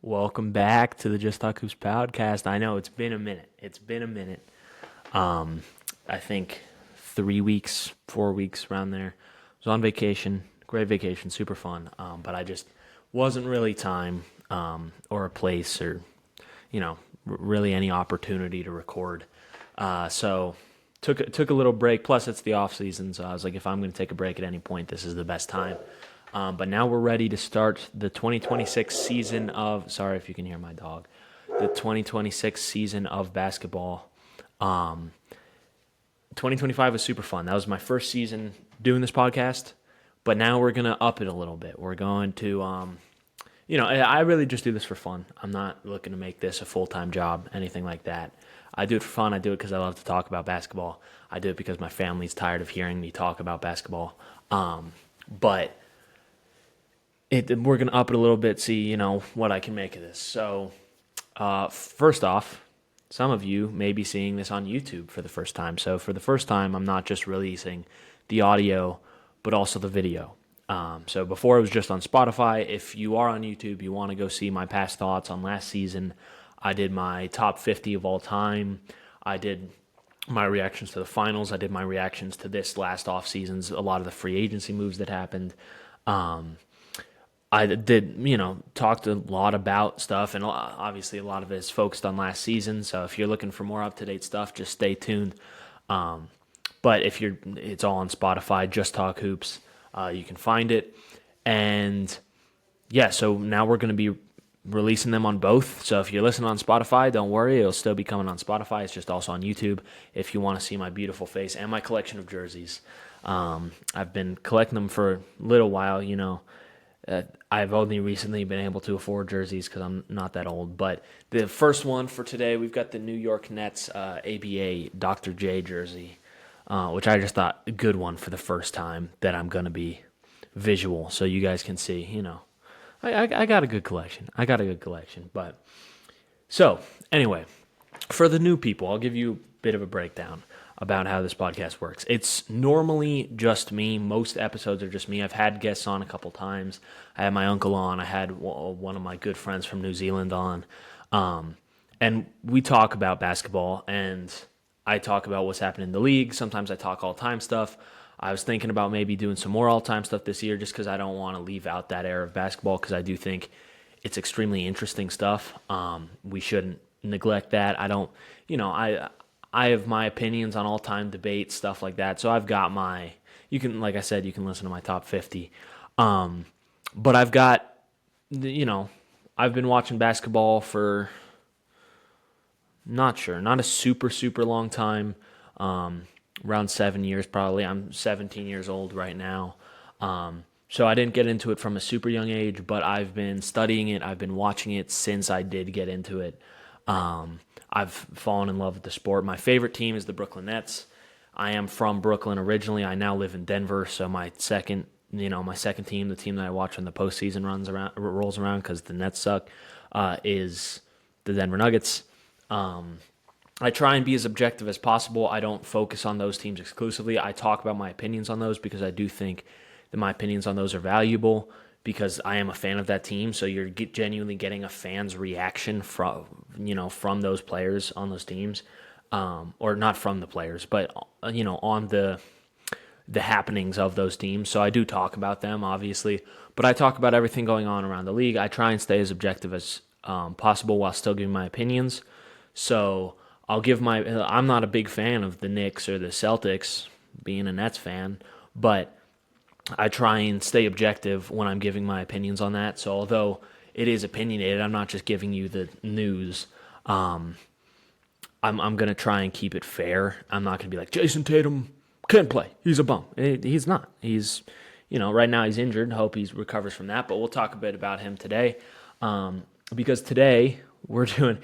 Welcome back to the Just Talk Hoops podcast. I know it's been a minute. Um, I think 3 weeks, 4 weeks around there. I was on vacation, great vacation, super fun. But I just wasn't really time or a place or really any opportunity to record. So took a little break. Plus, it's the off season, so I was like, if I'm going to take a break at any point, this is the best time. But now we're ready to start the 2026 season of. Sorry if you can hear my dog. The 2026 season of basketball. 2025 was super fun. That was my first season doing this podcast, but now we're gonna up it a little bit. We're going to, I really just do this for fun. I'm not looking to make this a full time job, anything like that. I do it for fun. I do it because I love to talk about basketball. I do it because my family's tired of hearing me talk about basketball. But we're gonna up it a little bit, see what I can make of this. So, first off, some of you may be seeing this on YouTube for the first time. So for the first time, I'm not just releasing the audio, but also the video. So before it was just on Spotify. If you are on YouTube, you want to go see my past thoughts on last season. I did my top 50 of all time. I did my reactions to the finals. I did my reactions to this last off season's, a lot of the free agency moves that happened. Um, I did, talked a lot about stuff, and obviously a lot of it is focused on last season. So if you're looking for more up to date stuff, just stay tuned. Um, but it's all on Spotify. Just Talk Hoops. You can find it, and yeah. So now we're going to be releasing them on both. So if you're listening on Spotify, don't worry, it'll still be coming on Spotify. It's just also on YouTube if you want to see my beautiful face and my collection of jerseys. I've been collecting them for a little while. I've only recently been able to afford jerseys because I'm not that old. But the first one for today, we've got the New York Nets ABA Dr. J jersey, which I just thought a good one for the first time that I'm going to be visual so you guys can see, I got a good collection. But so anyway, for the new people, I'll give you a bit of a breakdown about how this podcast works. It's normally just me. Most episodes are just me. I've had guests on a couple times. I had my uncle on. I had one of my good friends from New Zealand on. And we talk about basketball, and I talk about what's happening in the league. Sometimes I talk all-time stuff. I was thinking about maybe doing some more all-time stuff this year just because I don't want to leave out that era of basketball because I do think it's extremely interesting stuff. We shouldn't neglect that. I don't, I have my opinions on all-time debates, stuff like that. So I've got like I said, you can listen to my top 50. But I've got, I've been watching basketball for, not a super, super long time. Around 7 years probably. I'm 17 years old right now. So I didn't get into it from a super young age, but I've been studying it. I've been watching it since I did get into it. I've fallen in love with the sport. My favorite team is the Brooklyn Nets. I am from Brooklyn originally. I now live in Denver, so my second team, the team that I watch when the postseason rolls around because the Nets suck, is the Denver Nuggets. I try and be as objective as possible. I don't focus on those teams exclusively. I talk about my opinions on those because I do think that my opinions on those are valuable because I am a fan of that team. So you're genuinely getting a fan's reaction from those players on those teams, or not from the players, but on the happenings of those teams. So I do talk about them, obviously, but I talk about everything going on around the league. I try and stay as objective as possible while still giving my opinions. So I'm not a big fan of the Knicks or the Celtics, being a Nets fan, but I try and stay objective when I'm giving my opinions on that. So although it is opinionated, I'm not just giving you the news. I'm going to try and keep it fair. I'm not going to be like, Jason Tatum can't play. He's a bum. He's not. He's, right now he's injured. Hope he recovers from that. But we'll talk a bit about him today. Because today we're doing,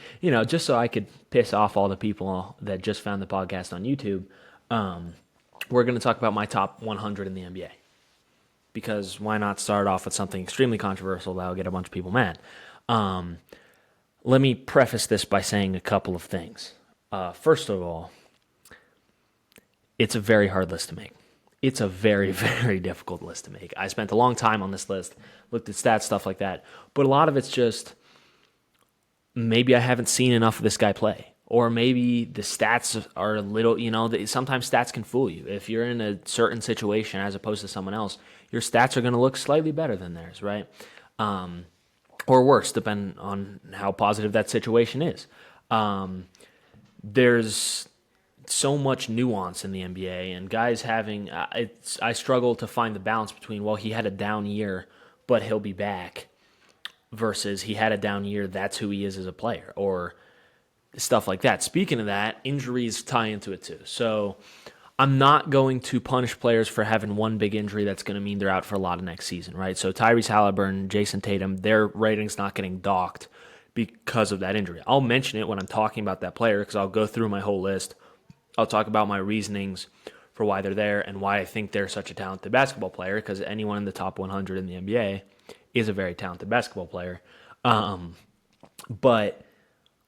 just so I could piss off all the people that just found the podcast on YouTube, we're going to talk about my top 100 in the NBA. Because why not start off with something extremely controversial that will get a bunch of people mad? Let me preface this by saying a couple of things. First of all, it's a very hard list to make. It's a very, very difficult list to make. I spent a long time on this list, looked at stats, stuff like that. But a lot of it's just maybe I haven't seen enough of this guy play. Or maybe the stats are a little, sometimes stats can fool you. If you're in a certain situation as opposed to someone else, your stats are going to look slightly better than theirs, right? Or worse, depending on how positive that situation is. There's so much nuance in the NBA, and guys having, I struggle to find the balance between, well, he had a down year, but he'll be back, versus he had a down year, that's who he is as a player, or stuff like that. Speaking of that, injuries tie into it too. So I'm not going to punish players for having one big injury that's going to mean they're out for a lot of next season, right? So Tyrese Halliburton, Jason Tatum, their rating's not getting docked because of that injury. I'll mention it when I'm talking about that player because I'll go through my whole list. I'll talk about my reasonings for why they're there and why I think they're such a talented basketball player, because anyone in the top 100 in the NBA is a very talented basketball player. But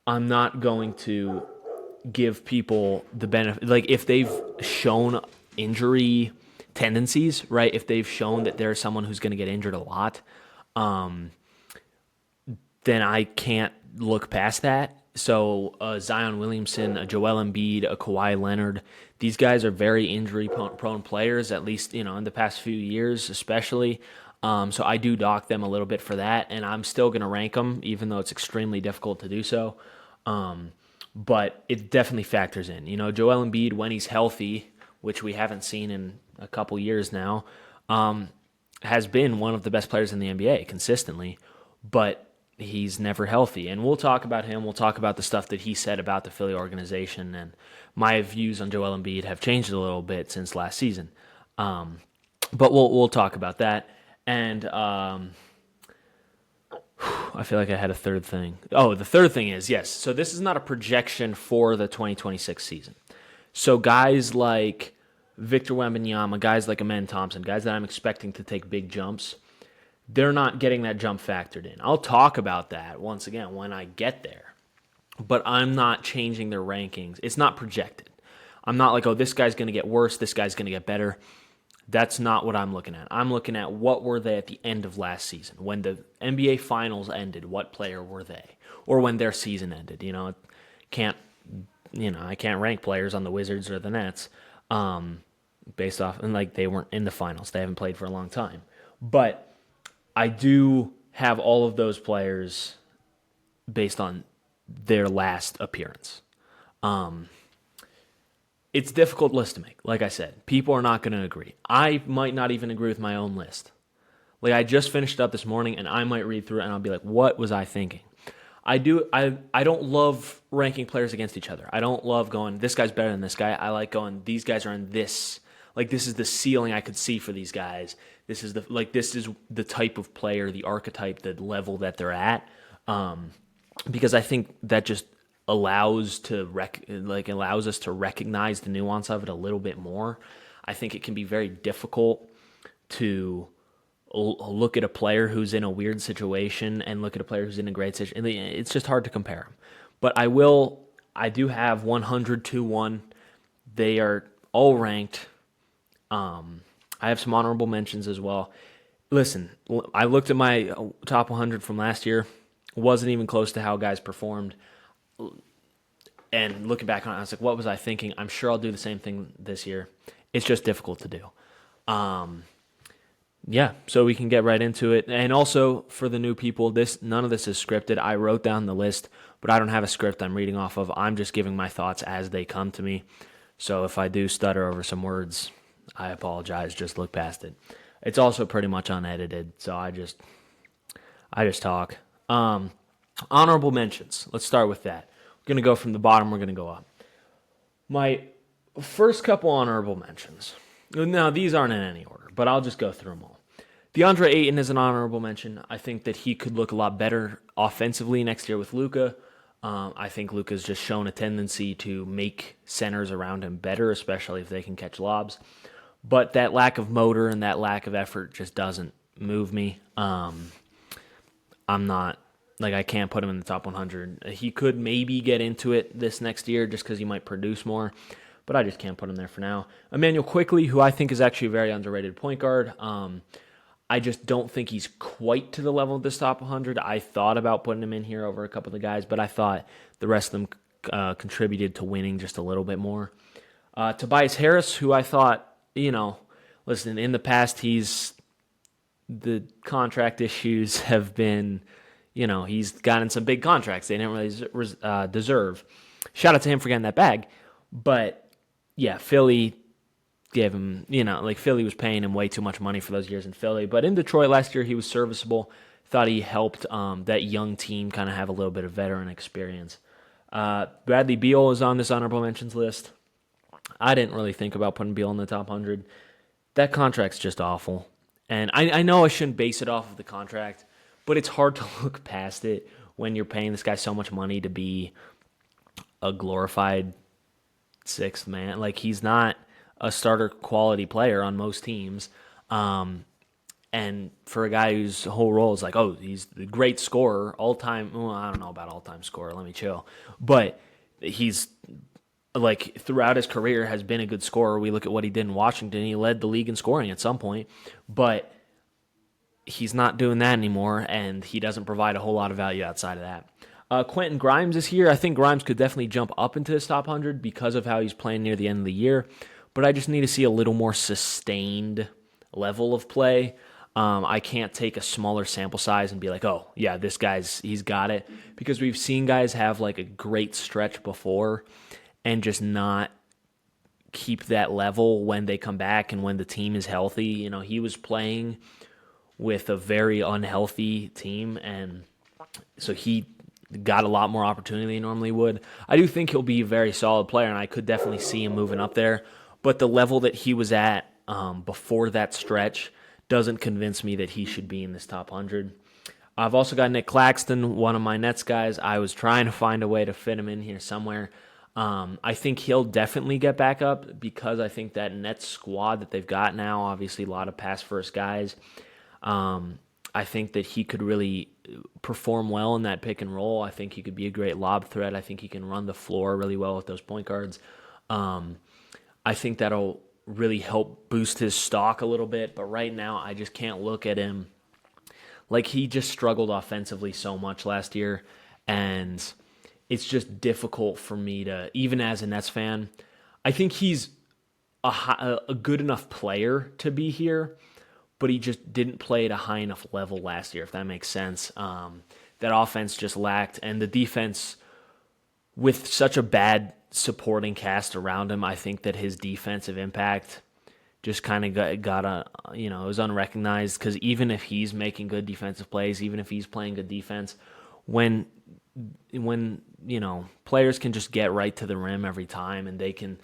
I'm not going to give people the benefit. Like, if they've shown injury tendencies, right? If they've shown that they're someone who's going to get injured a lot, then I can't look past that. So Zion Williamson, a Joel Embiid, a Kawhi Leonard, these guys are very injury-prone players, at least in the past few years especially. So I do dock them a little bit for that, and I'm still going to rank them, even though it's extremely difficult to do so. But it definitely factors in. Joel Embiid, when he's healthy, which we haven't seen in a couple years now, has been one of the best players in the NBA consistently, but he's never healthy. And we'll talk about him. We'll talk about the stuff that he said about the Philly organization. And my views on Joel Embiid have changed a little bit since last season. But we'll talk about that. And I feel like I had a third thing. Oh, the third thing is, yes. So this is not a projection for the 2026 season. So guys like Victor Wembanyama, guys like Amen Thompson, guys that I'm expecting to take big jumps, they're not getting that jump factored in. I'll talk about that once again when I get there. But I'm not changing their rankings. It's not projected. I'm not like, oh, this guy's going to get worse, this guy's going to get better. That's not what I'm looking at. I'm looking at what were they at the end of last season. When the NBA Finals ended, what player were they? Or when their season ended. I can't rank players on the Wizards or the Nets based off, and like they weren't in the finals. They haven't played for a long time. But I do have all of those players based on their last appearance. It's a difficult list to make. Like I said, people are not going to agree. I might not even agree with my own list. Like, I just finished it up this morning, and I might read through it, and I'll be like, what was I thinking? I don't love ranking players against each other. I don't love going, this guy's better than this guy. I like going, these guys are in this. Like, this is the ceiling I could see for these guys. This is the type of player, the archetype, the level that they're at. Because I think that just allows us to recognize the nuance of it a little bit more. I think it can be very difficult to look at a player who's in a weird situation and look at a player who's in a great situation. It's just hard to compare them. But I do have 100 to 1. They are all ranked. I have some honorable mentions as well. Listen, I looked at my top 100 from last year. Wasn't even close to how guys performed. And looking back on it, I was like, what was I thinking? I'm sure I'll do the same thing this year. It's just difficult to do. So we can get right into it. And also, for the new people, none of this is scripted. I wrote down the list, but I don't have a script I'm reading off of. I'm just giving my thoughts as they come to me. So if I do stutter over some words, I apologize. Just look past it. It's also pretty much unedited, so I just talk. Honorable mentions. Let's start with that. We're going to go from the bottom. We're going to go up. My first couple honorable mentions. Now, these aren't in any order, but I'll just go through them all. DeAndre Ayton is an honorable mention. I think that he could look a lot better offensively next year with Luka. I think Luka's just shown a tendency to make centers around him better, especially if they can catch lobs. But that lack of motor and that lack of effort just doesn't move me. I'm not, I can't put him in the top 100. He could maybe get into it this next year just because he might produce more, but I just can't put him there for now. Emmanuel Quickley, who I think is actually a very underrated point guard. I just don't think he's quite to the level of this top 100. I thought about putting him in here over a couple of the guys, but I thought the rest of them contributed to winning just a little bit more. Tobias Harris, who I thought, listen, in the past, the contract issues have been, he's gotten some big contracts they didn't really deserve. Shout out to him for getting that bag. But, yeah, Philly gave him, Philly was paying him way too much money for those years in Philly. But in Detroit last year, he was serviceable. Thought he helped that young team kind of have a little bit of veteran experience. Bradley Beal is on this honorable mentions list. I didn't really think about putting Beal in the top 100. That contract's just awful. And I know I shouldn't base it off of the contract, but it's hard to look past it when you're paying this guy so much money to be a glorified sixth man. Like, he's not a starter quality player on most teams. And for a guy whose whole role is like, oh, he's the great scorer, all-time, well, I don't know about all-time scorer, let me chill. But he's, like, throughout his career has been a good scorer. We look at what he did in Washington. He led the league in scoring at some point. But he's not doing that anymore, and he doesn't provide a whole lot of value outside of that. Quentin Grimes is here. I think Grimes could definitely jump up into his top 100 because of how he's playing near the end of the year. But I just need to see a little more sustained level of play. I can't take a smaller sample size and be like, oh, yeah, this guy's, he's got it. Because we've seen guys have like a great stretch before and just not keep that level when they come back and when the team is healthy. He was playing with a very unhealthy team, and so he got a lot more opportunity than he normally would. I do think he'll be a very solid player, and I could definitely see him moving up there. But the level that he was at before that stretch doesn't convince me that he should be in this top 100. I've also got Nick Claxton, one of my Nets guys. I was trying to find a way to fit him in here somewhere. I think he'll definitely get back up because I think that Nets squad that they've got now, obviously a lot of pass-first guys, I think that he could really perform well in that pick and roll. I think he could be a great lob threat. I think he can run the floor really well with those point guards. I think that'll really help boost his stock a little bit, but right now I just can't look at him. Like, he just struggled offensively so much last year, and it's just difficult for me to, even as a Nets fan, I think he's a good enough player to be here, but he just didn't play at a high enough level last year, if that makes sense. That offense just lacked, and the defense, with such a bad supporting cast around him, I think that his defensive impact just kind of got it was unrecognized, because even if he's making good defensive plays, even if he's playing good defense, when players can just get right to the rim every time and they can,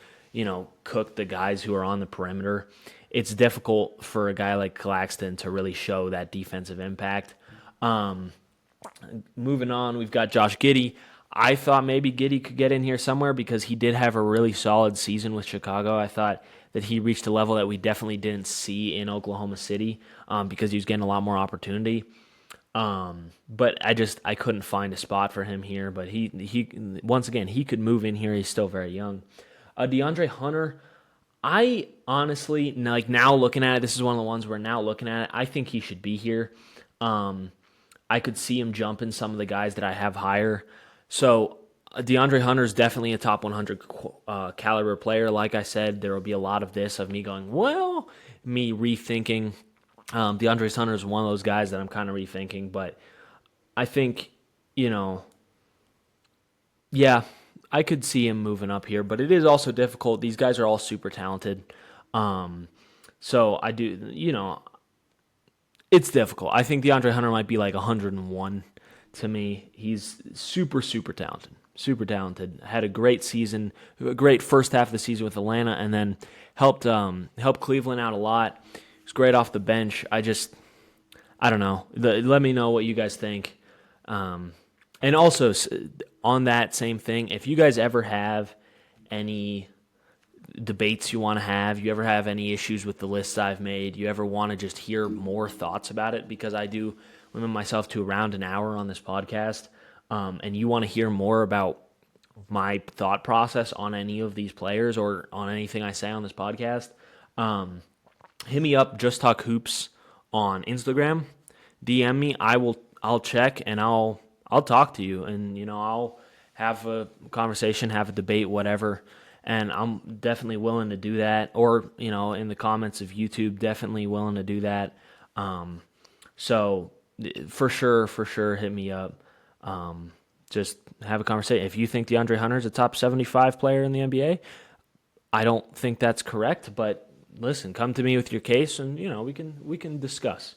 cook the guys who are on the perimeter, it's difficult for a guy like Claxton to really show that defensive impact. Moving on, we've got Josh Giddey. I thought maybe Giddey could get in here somewhere because he did have a really solid season with Chicago. I thought that he reached a level that we definitely didn't see in Oklahoma City because he was getting a lot more opportunity. But I couldn't find a spot for him here. But he once again, he could move in here. He's still very young. DeAndre Hunter, I honestly, now looking at it, this is one of the ones we're now looking at. I think he should be here. I could see him jumping some of the guys that I have higher. So DeAndre Hunter is definitely a top 100 caliber player. Like I said, there will be a lot of this, of me going, me rethinking. DeAndre Hunter is one of those guys that I'm kind of rethinking, but I think, I could see him moving up here, but it is also difficult. These guys are all super talented. So I do, it's difficult. I think DeAndre Hunter might be like 101 to me. He's super, super talented. Super talented. Had a great season, a great first half of the season with Atlanta, and then helped Cleveland out a lot. He's great off the bench. I don't know. Let me know what you guys think. And also, on that same thing, if you guys ever have any debates you want to have, you ever have any issues with the lists I've made, you ever want to just hear more thoughts about it, because I do limit myself to around an hour on this podcast, and you want to hear more about my thought process on any of these players or on anything I say on this podcast, hit me up, Just Talk Hoops on Instagram, DM me. I'll check and I'll talk to you, and I'll have a conversation, have a debate, whatever. And I'm definitely willing to do that. Or in the comments of YouTube, definitely willing to do that. So for sure, hit me up. Just have a conversation. If you think DeAndre Hunter is a top 75 player in the NBA, I don't think that's correct. But listen, come to me with your case, and we can discuss.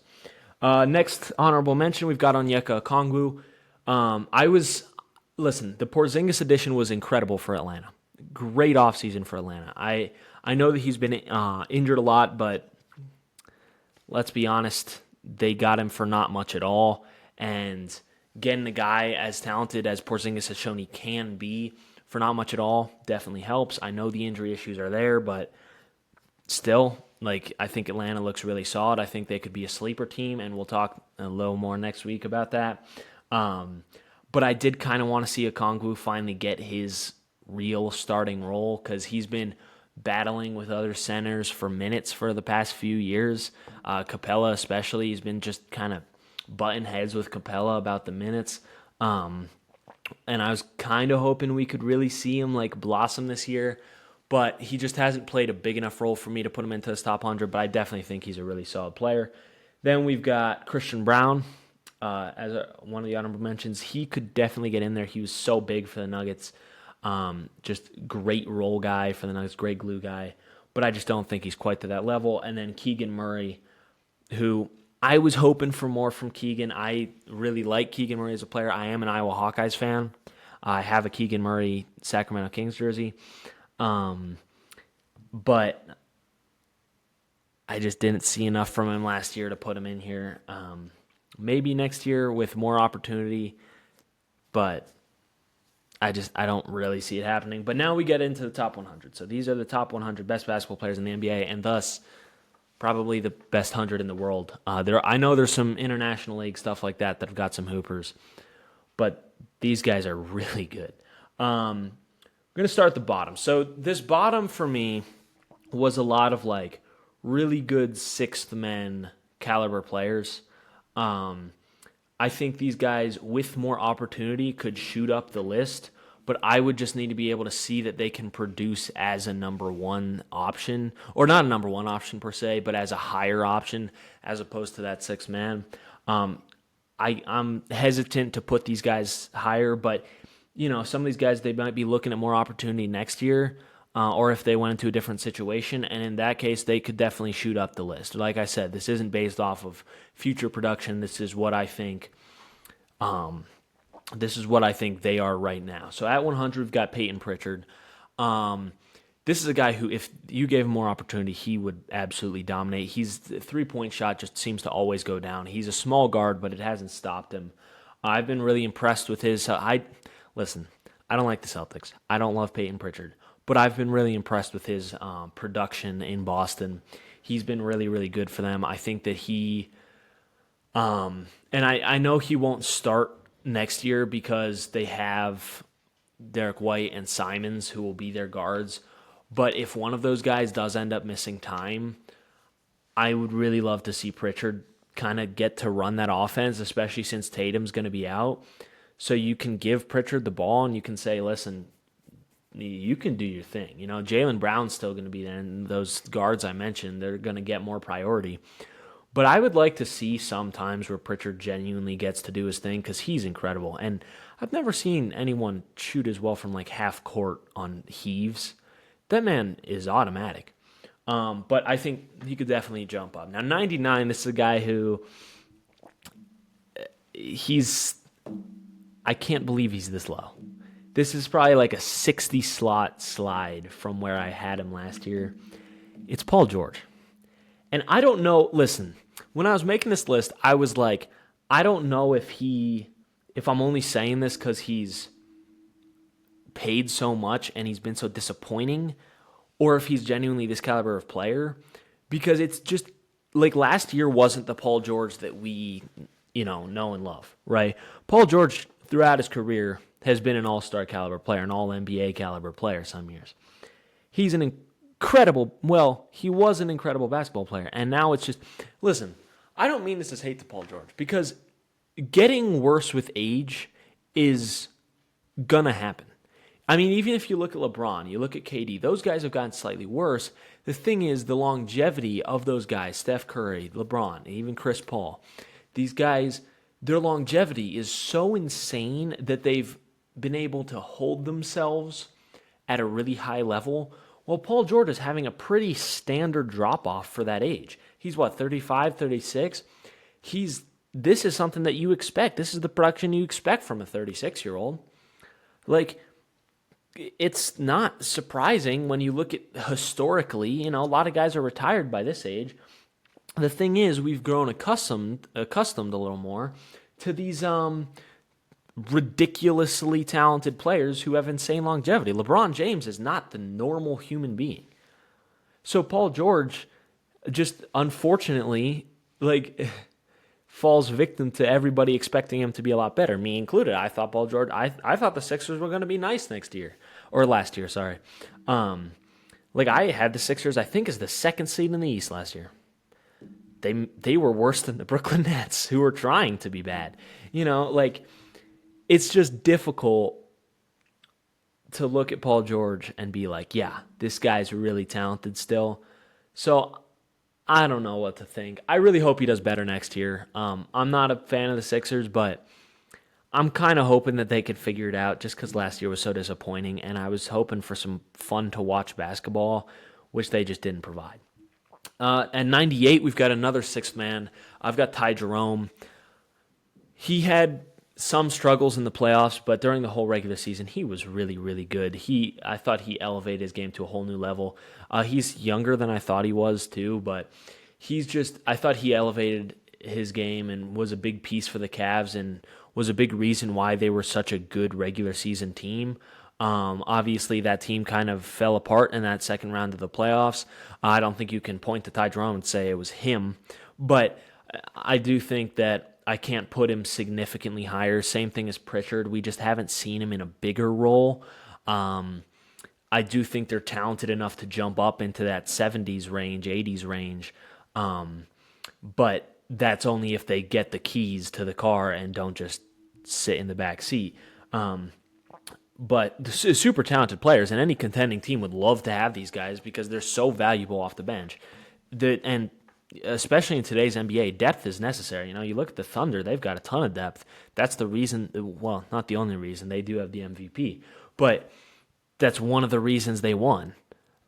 Next honorable mention, we've got Onyeka Okongwu. The Porzingis edition was incredible for Atlanta. Great offseason for Atlanta. I know that he's been injured a lot, but let's be honest, they got him for not much at all. And getting a guy as talented as Porzingis has shown he can be for not much at all definitely helps. I know the injury issues are there, but still, I think Atlanta looks really solid. I think they could be a sleeper team, and we'll talk a little more next week about that. But I did kind of want to see Okongwu finally get his real starting role, because he's been battling with other centers for minutes for the past few years. Capella especially, he's been just kind of butting heads with Capella about the minutes. And I was kind of hoping we could really see him blossom this year, but he just hasn't played a big enough role for me to put him into this top 100, but I definitely think he's a really solid player. Then we've got Christian Braun as one of the honorable mentions. He could definitely get in there. He was so big for the Nuggets. Just great role guy for the Nuggets, great glue guy, but I just don't think he's quite to that level. And then Keegan Murray, who I was hoping for more from Keegan. I really like Keegan Murray as a player. I am an Iowa Hawkeyes fan. I have a Keegan Murray Sacramento Kings jersey. But I just didn't see enough from him last year to put him in here. Maybe next year with more opportunity, but I don't really see it happening. But now we get into the top 100. So these are the top 100 best basketball players in the NBA, and thus probably the best 100 in the world. I know there's some international league stuff like that have got some hoopers, but these guys are really good. We're going to start at the bottom. So this bottom for me was a lot of really good sixth men caliber players. I think these guys with more opportunity could shoot up the list, but I would just need to be able to see that they can produce as a number one option, or not a number one option per se, but as a higher option as opposed to that sixth man. I'm hesitant to put these guys higher, but some of these guys, they might be looking at more opportunity next year, or if they went into a different situation, and in that case, they could definitely shoot up the list. Like I said, this isn't based off of future production. This is what I think. This is what I think they are right now. So at 100, we've got Peyton Pritchard. This is a guy who, if you gave him more opportunity, he would absolutely dominate. The three-point shot just seems to always go down. He's a small guard, but it hasn't stopped him. I've been really impressed with his. Listen, I don't like the Celtics. I don't love Peyton Pritchard, but I've been really impressed with his production in Boston. He's been really, really good for them. I think that he, and I know he won't start next year because they have Derek White and Simons who will be their guards. But if one of those guys does end up missing time, I would really love to see Pritchard kind of get to run that offense, especially since Tatum's going to be out. So you can give Pritchard the ball and you can say, listen, you can do your thing. Jaylen Brown's still going to be there, and those guards I mentioned, they're going to get more priority. But I would like to see some times where Pritchard genuinely gets to do his thing because he's incredible. And I've never seen anyone shoot as well from half court on heaves. That man is automatic. But I think he could definitely jump up. Now, 99, this is a guy who I can't believe he's this low. This is probably a 60 slot slide from where I had him last year. It's Paul George. And I don't know, listen, when I was making this list, I was like, I don't know if I'm only saying this because he's paid so much and he's been so disappointing, or if he's genuinely this caliber of player, because it's just, last year wasn't the Paul George that we, know and love, right? Paul George, throughout his career, has been an all-star caliber player, an all-NBA caliber player some years. He's he was an incredible basketball player, and now it's just, listen, I don't mean this as hate to Paul George, because getting worse with age is gonna happen. I mean, even if you look at LeBron, you look at KD, those guys have gotten slightly worse. The thing is, the longevity of those guys, Steph Curry, LeBron, even Chris Paul, these guys, their longevity is so insane that they've been able to hold themselves at a really high level. Well, Paul George is having a pretty standard drop-off for that age. He's what, 35, 36? This is something that you expect. This is the production you expect from a 36-year-old. Like, it's not surprising when you look at historically, a lot of guys are retired by this age. The thing is, we've grown accustomed a little more to these ridiculously talented players who have insane longevity. LeBron James is not the normal human being. So Paul George just unfortunately falls victim to everybody expecting him to be a lot better, me included. I thought Paul George, I thought the Sixers were going to be nice next year, or last year, sorry. I had the Sixers, I think, as the second seed in the East last year. They were worse than the Brooklyn Nets, who were trying to be bad. It's just difficult to look at Paul George and be like, yeah, this guy's really talented still. So I don't know what to think. I really hope he does better next year. I'm not a fan of the Sixers, but I'm kind of hoping that they could figure it out just because last year was so disappointing, and I was hoping for some fun-to-watch basketball, which they just didn't provide. At 98, we've got another sixth man. I've got Ty Jerome. He had some struggles in the playoffs, but during the whole regular season, he was really, really good. I thought he elevated his game to a whole new level. He's younger than I thought he was, too, but I thought he elevated his game and was a big piece for the Cavs and was a big reason why they were such a good regular season team. Obviously, that team kind of fell apart in that second round of the playoffs. I don't think you can point to Ty Jerome and say it was him, but I do think that I can't put him significantly higher. Same thing as Pritchard. We just haven't seen him in a bigger role. I do think they're talented enough to jump up into that 70s range, 80s range, but that's only if they get the keys to the car and don't just sit in the back seat. But super talented players, and any contending team would love to have these guys because they're so valuable off the bench. And especially in today's NBA, depth is necessary. You look at the Thunder, they've got a ton of depth. That's the reason, well, not the only reason, they do have the MVP, but that's one of the reasons they won.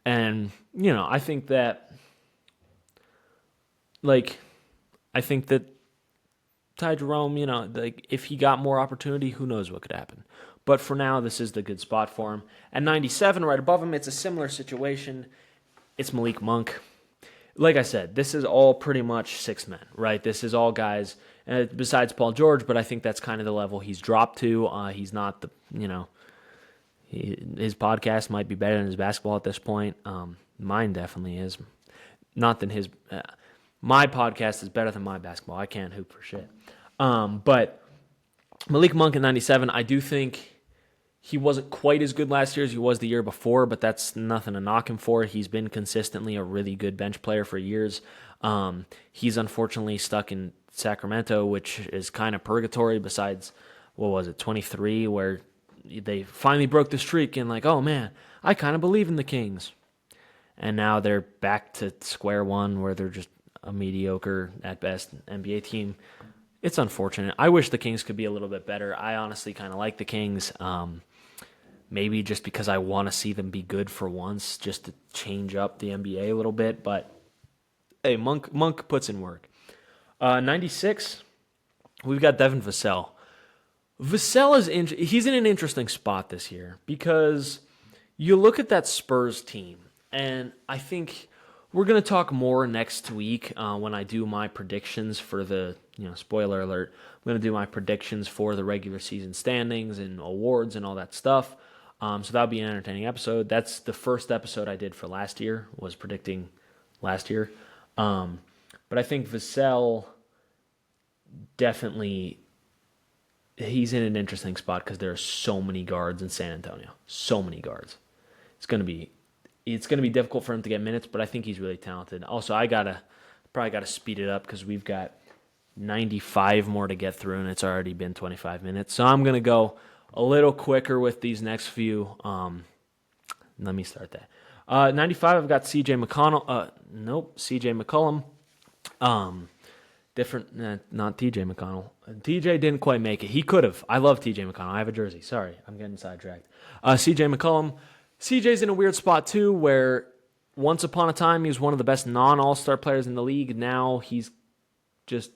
And, I think that, Ty Jerome, if he got more opportunity, who knows what could happen. But for now, this is the good spot for him. At 97, right above him, it's a similar situation. It's Malik Monk. Like I said, this is all pretty much six men, right? This is all guys besides Paul George, but I think that's kind of the level he's dropped to. He's not his podcast might be better than his basketball at this point. Mine definitely is. Not than his. My podcast is better than my basketball. I can't hoop for shit. But Malik Monk in 97, I do think he wasn't quite as good last year as he was the year before, but that's nothing to knock him for. He's been consistently a really good bench player for years. He's unfortunately stuck in Sacramento, which is kind of purgatory besides, 23, where they finally broke the streak and oh man, I kind of believe in the Kings. And now they're back to square one where they're just a mediocre at best NBA team. It's unfortunate. I wish the Kings could be a little bit better. I honestly kind of like the Kings. Maybe just because I want to see them be good for once, just to change up the NBA a little bit. But hey, Monk puts in work. 96, we've got Devin Vassell. Vassell he's in an interesting spot this year because you look at that Spurs team, and I think we're going to talk more next week when I do my predictions for the, spoiler alert, I'm going to do my predictions for the regular season standings and awards and all that stuff. So that'll be an entertaining episode. That's the first episode I did for last year, was predicting last year. But I think Vassell definitely, he's in an interesting spot because there are so many guards in San Antonio. So many guards. It's going to be difficult for him to get minutes, but I think he's really talented. Also, I got to Probably got to speed it up because we've got 95 more to get through, and it's already been 25 minutes. So I'm going to go a little quicker with these next few. Let me start that. 95, I've got C.J. McConnell. Nope, C.J. McCollum. Different, not T.J. McConnell. T.J. didn't quite make it. He could have. I love T.J. McConnell. I have a jersey. Sorry, I'm getting sidetracked. C.J. McCollum. C.J.'s in a weird spot, too, where once upon a time he was one of the best non-all-star players in the league. Now he's just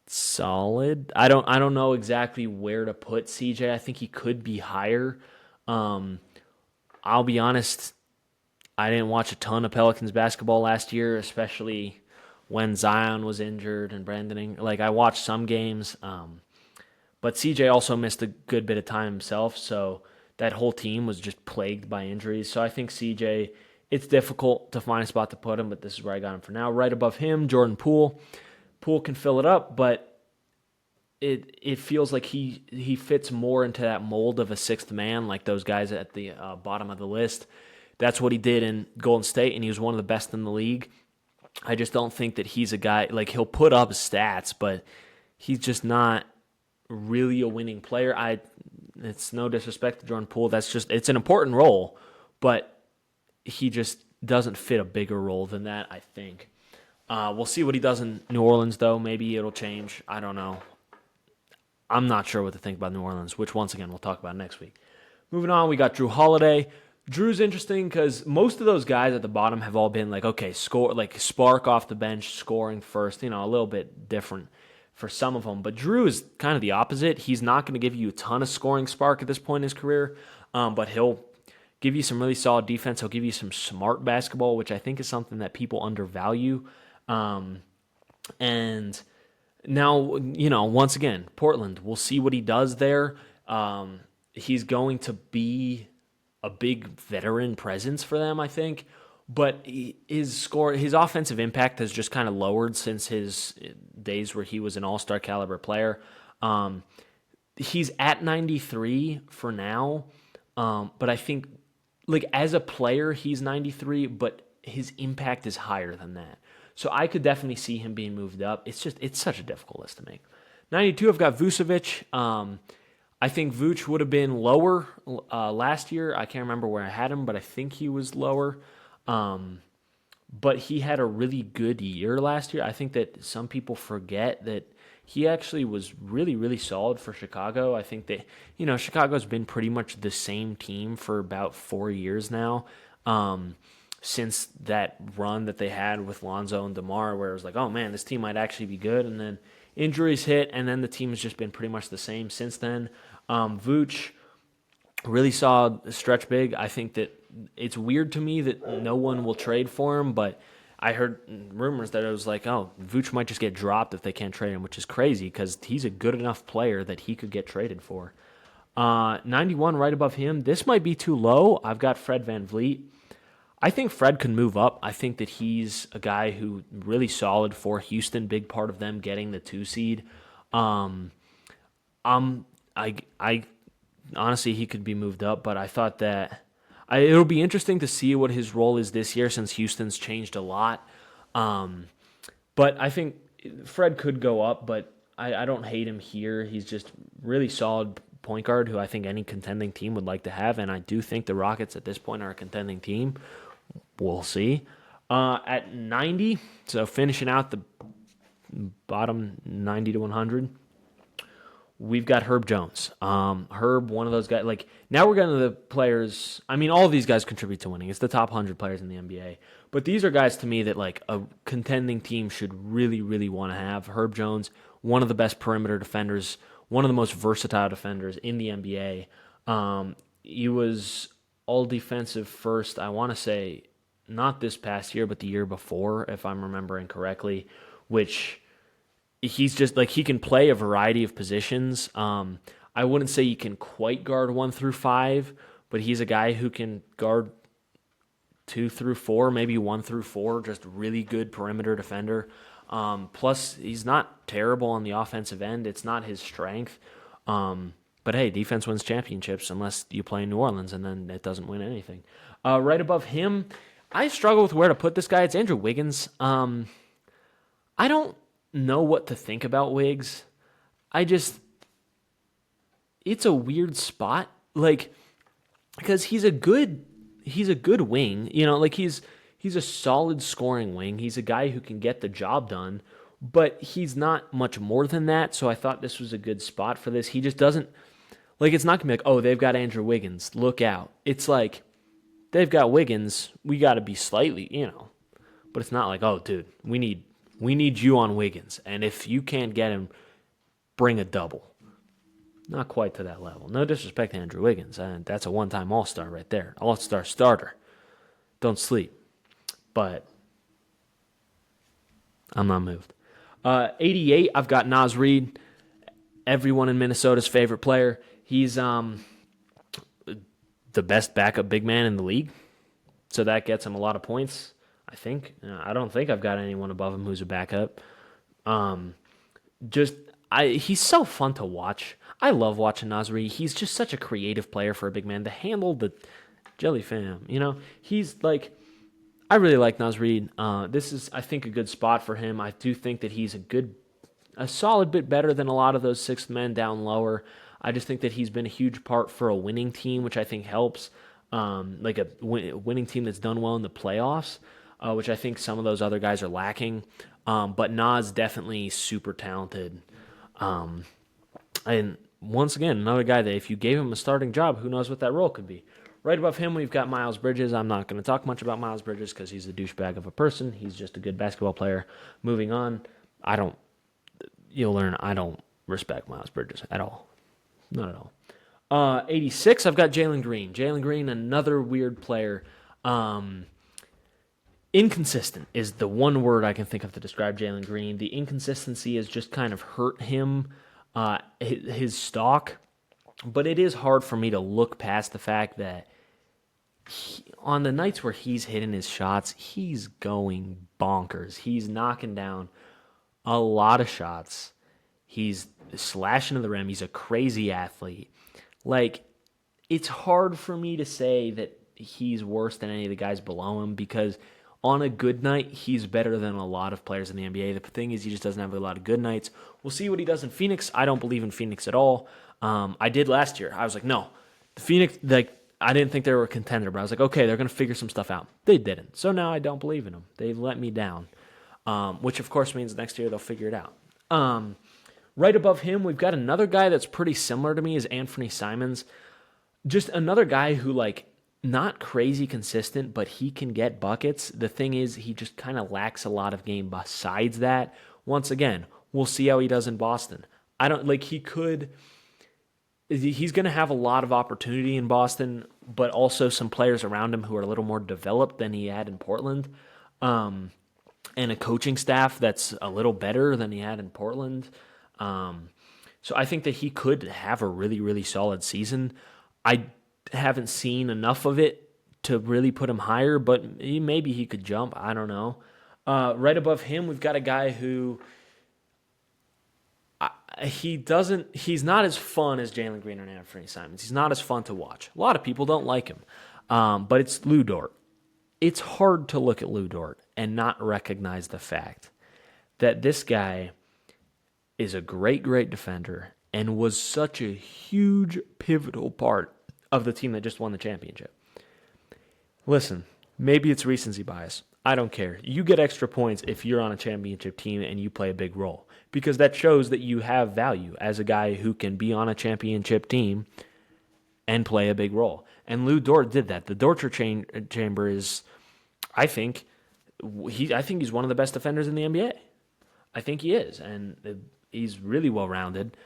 solid. I don't know exactly where to put CJ. I think he could be higher. I'll be honest, I didn't watch a ton of Pelicans basketball last year, especially when Zion was injured and Brandon. I watched some games, but CJ also missed a good bit of time himself, so that whole team was just plagued by injuries. So I think CJ, it's difficult to find a spot to put him, but this is where I got him for now. Right above him, Jordan Poole. Poole can fill it up, but it feels like he fits more into that mold of a sixth man, like those guys at the bottom of the list. That's what he did in Golden State, and he was one of the best in the league. I just don't think that he's a guy, he'll put up stats, but he's just not really a winning player. It's no disrespect to Jordan Poole. It's an important role, but he just doesn't fit a bigger role than that, I think. We'll see what he does in New Orleans, though. Maybe it'll change. I don't know. I'm not sure what to think about New Orleans, which, once again, we'll talk about next week. Moving on, we got Jrue Holiday. Drew's interesting because most of those guys at the bottom have all been spark off the bench, scoring first, a little bit different for some of them. But Jrue is kind of the opposite. He's not going to give you a ton of scoring spark at this point in his career, but he'll give you some really solid defense. He'll give you some smart basketball, which I think is something that people undervalue. And now, once again, Portland, we'll see what he does there. He's going to be a big veteran presence for them, I think. But his offensive impact has just kind of lowered since his days where he was an all-star caliber player. He's at 93 for now, but I think as a player, he's 93, but his impact is higher than that. So I could definitely see him being moved up. It's such a difficult list to make. 92, I've got Vucevic. I think Vooch would have been lower last year. I can't remember where I had him, but I think he was lower. But he had a really good year last year. I think that some people forget that he actually was really, really solid for Chicago. I think that, Chicago's been pretty much the same team for about 4 years now. Since that run that they had with Lonzo and DeMar, where it was like, oh man, this team might actually be good. And then injuries hit, and then the team has just been pretty much the same since then. Vooch really saw a stretch big. I think that it's weird to me that no one will trade for him, but I heard rumors that it was like, oh, Vooch might just get dropped if they can't trade him, which is crazy because he's a good enough player that he could get traded for. 91 right above him. This might be too low. I've got Fred VanVleet. I think Fred can move up. I think that he's a guy who really solid for Houston, big part of them getting the 2 seed. I honestly, he could be moved up, but I thought that it'll be interesting to see what his role is this year since Houston's changed a lot. But I think Fred could go up, but I don't hate him here. He's just really solid point guard who I think any contending team would like to have, and I do think the Rockets at this point are a contending team. We'll see. At 90, so finishing out the bottom 90 to 100, we've got Herb Jones. Herb, one of those guys. Now we're getting to the players. I mean, all of these guys contribute to winning. It's the top 100 players in the NBA. But these are guys to me that a contending team should really, really want to have. Herb Jones, one of the best perimeter defenders, one of the most versatile defenders in the NBA. He was all defensive first, I want to say, not this past year, but the year before, if I'm remembering correctly, which he's just he can play a variety of positions. I wouldn't say he can quite guard 1 through 5, but he's a guy who can guard 2 through 4, maybe 1 through 4, just really good perimeter defender. Plus, he's not terrible on the offensive end. It's not his strength. But hey, defense wins championships unless you play in New Orleans, and then it doesn't win anything. Right above him, I struggle with where to put this guy. It's Andrew Wiggins. I don't know what to think about Wiggs. I just, it's a weird spot, like because he's a good wing, like he's a solid scoring wing. He's a guy who can get the job done, but he's not much more than that. So I thought this was a good spot for this. He just doesn't like it's not gonna be like, oh, they've got Andrew Wiggins, look out. It's like they've got Wiggins, we got to be slightly, but it's not like, oh, dude, we need you on Wiggins, and if you can't get him, bring a double. Not quite to that level. No disrespect to Andrew Wiggins. That's a one-time All-Star right there. All-Star starter. Don't sleep. But I'm not moved. 88, I've got Naz Reid, everyone in Minnesota's favorite player. He's the best backup big man in the league, so that gets him a lot of points, I think. I don't think I've got anyone above him who's a backup. He's so fun to watch. I love watching Naz Reid. He's just such a creative player for a big man to handle the jelly fam. He's like, I really like Naz Reid. This is, I think, a good spot for him. I do think that he's a solid bit better than a lot of those sixth men down lower. I just think that he's been a huge part for a winning team, which I think helps. Like a winning team that's done well in the playoffs, which I think some of those other guys are lacking. But Nas definitely super talented. And once again, another guy that if you gave him a starting job, who knows what that role could be. Right above him, we've got Miles Bridges. I'm not going to talk much about Miles Bridges because he's a douchebag of a person. He's just a good basketball player. Moving on, you'll learn I don't respect Miles Bridges at all. Not at all. 86, I've got Jalen Green. Jalen Green, another weird player. Inconsistent is the one word I can think of to describe Jalen Green. The inconsistency has just kind of hurt him, his stock. But it is hard for me to look past the fact that on the nights where he's hitting his shots, he's going bonkers. He's knocking down a lot of shots. He's slashing to the rim. He's a crazy athlete. Like, it's hard for me to say that he's worse than any of the guys below him because on a good night, he's better than a lot of players in the NBA. The thing is, he just doesn't have a lot of good nights. We'll see what he does in Phoenix. I don't believe in Phoenix at all. I did last year. I was like, no. The Phoenix, I didn't think they were a contender, but I was like, okay, they're going to figure some stuff out. They didn't. So now I don't believe in them. They've let me down, which of course means next year they'll figure it out. Right above him, we've got another guy that's pretty similar to me is Anthony Simons. Just another guy who, not crazy consistent, but he can get buckets. The thing is, he just kind of lacks a lot of game besides that. Once again, we'll see how he does in Boston. He's going to have a lot of opportunity in Boston, but also some players around him who are a little more developed than he had in Portland, and a coaching staff that's a little better than he had in Portland. So I think that he could have a really, really solid season. I haven't seen enough of it to really put him higher, but maybe he could jump. I don't know. Right above him, we've got a guy who he's not as fun as Jalen Green and Anthony Simons. He's not as fun to watch. A lot of people don't like him, but it's Lu Dort. It's hard to look at Lu Dort and not recognize the fact that this guy is a great, great defender and was such a huge, pivotal part of the team that just won the championship. Listen, maybe it's recency bias. I don't care. You get extra points if you're on a championship team and you play a big role because that shows that you have value as a guy who can be on a championship team and play a big role. And Lu Dort did that. The Dortcher chamber is, I think he's one of the best defenders in the NBA. I think he is, and he's really well-rounded.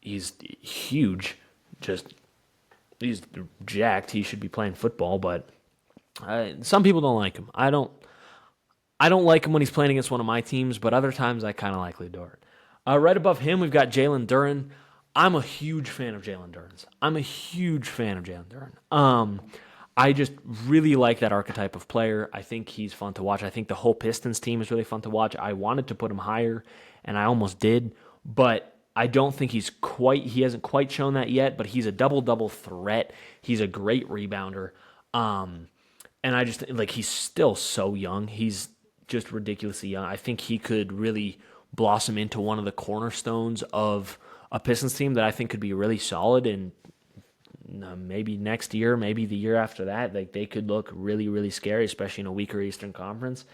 He's huge, he's jacked. He should be playing football, but some people don't like him. I don't like him when he's playing against one of my teams, but other times I kind of like Lu Dort. Right above him, we've got Jalen Duren. I'm a huge fan of Jalen Duren. I just really like that archetype of player. I think he's fun to watch. I think the whole Pistons team is really fun to watch. I wanted to put him higher, and I almost did, but I don't think he hasn't quite shown that yet, but he's a double-double threat. He's a great rebounder. And I just, he's still so young. He's just ridiculously young. I think he could really blossom into one of the cornerstones of a Pistons team that I think could be really solid, and maybe next year, maybe the year after that, like they could look really, really scary, especially in a weaker Eastern Conference.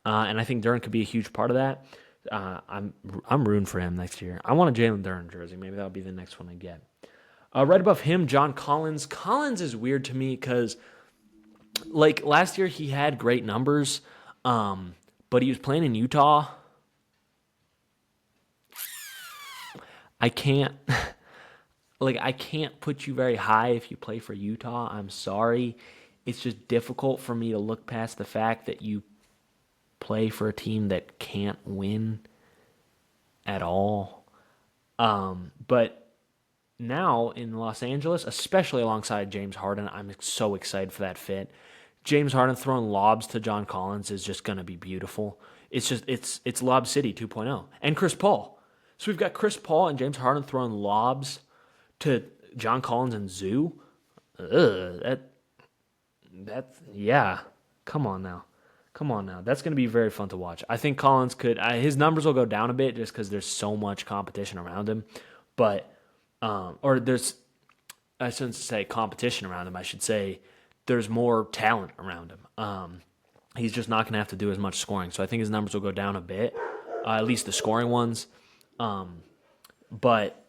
And I think Duren could be a huge part of that. I'm rooting for him next year. I want a Jalen Duren jersey. Maybe that'll be the next one I get. Right above him, John Collins. Collins is weird to me because, like, last year he had great numbers, but he was playing in Utah. I can't I can't put you very high if you play for Utah. I'm sorry. It's just difficult for me to look past the fact that you play for a team that can't win at all. But now in Los Angeles, especially alongside James Harden, I'm so excited for that fit. James Harden throwing lobs to John Collins is just going to be beautiful. It's Lob City 2.0. And Chris Paul. So we've got Chris Paul and James Harden throwing lobs to John Collins and Zoo. Yeah. Come on now. That's going to be very fun to watch. I think Collins his numbers will go down a bit just because there's so much competition around him. But, I shouldn't say competition around him. I should say there's more talent around him. He's just not going to have to do as much scoring. So I think his numbers will go down a bit, at least the scoring ones. But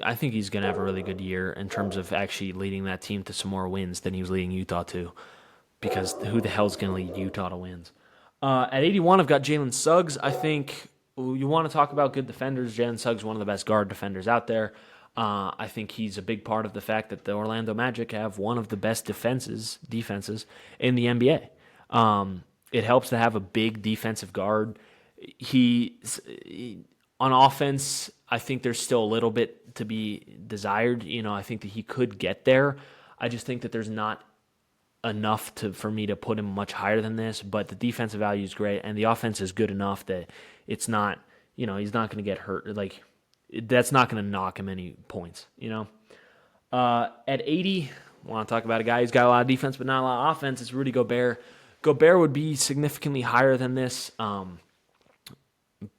I think he's going to have a really good year in terms of actually leading that team to some more wins than he was leading Utah to, because who the hell's going to lead Utah to wins? At 81, I've got Jalen Suggs. I think you want to talk about good defenders. Jalen Suggs is one of the best guard defenders out there. I think he's a big part of the fact that the Orlando Magic have one of the best defenses in the NBA. It helps to have a big defensive guard. On offense, I think there's still a little bit to be desired. I think that he could get there. I just think that there's not enough for me to put him much higher than this, but the defensive value is great, and the offense is good enough that it's not, he's not going to get hurt. Like, that's not going to knock him any points, At 80, I want to talk about a guy who's got a lot of defense but not a lot of offense. It's Rudy Gobert. Gobert would be significantly higher than this